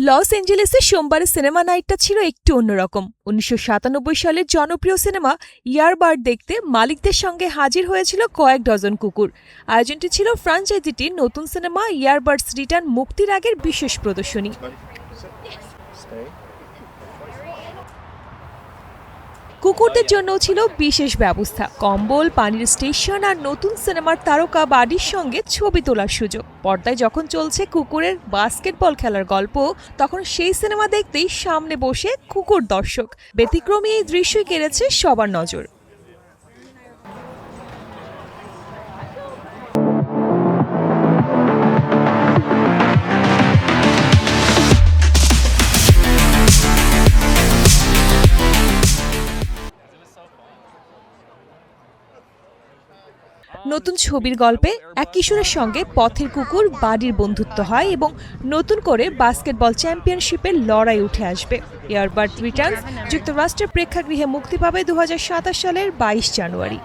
Loss এঞ্জেলেসে সোমবারের cinema নাইটটা ছিল একটু অন্যরকম। 1997 সালের জনপ্রিয় সিনেমা ইয়ারবার্ড দেখতে মালিকদের সঙ্গে হাজির হয়েছিল কয়েক ডজন কুকুর। আয়োজনটি ছিল ফ্র্যাঞ্চাইজিটির নতুন সিনেমা ইয়ারবার্ডস রিটার্ন মুক্তির আগের বিশেষ প্রদর্শনী। কুকুরদের জন্যও ছিল বিশেষ ব্যবস্থা, কম্বল, পানির স্টেশন আর নতুন সিনেমার তারকা বাডির সঙ্গে ছবি তোলার সুযোগ। পর্দায় যখন চলছে কুকুরের বাস্কেটবল খেলার গল্প, তখন সেই সিনেমা দেখতেই সামনে বসে কুকুর দর্শক। ব্যতিক্রমী এই দৃশ্যই কেড়েছে সবার নজর। নতুন ছবির গল্পে এক কিশোরের সঙ্গে পথের কুকুর বাডির বন্ধুত্ব হয় এবং নতুন করে বাস্কেটবল চ্যাম্পিয়নশিপের লড়াই উঠে আসবে। ইয়ারবার্ড রিটার্নস যুক্তরাষ্ট্রের প্রেক্ষাগৃহে মুক্তি পাবে 2027 সালের 22 জানুয়ারি।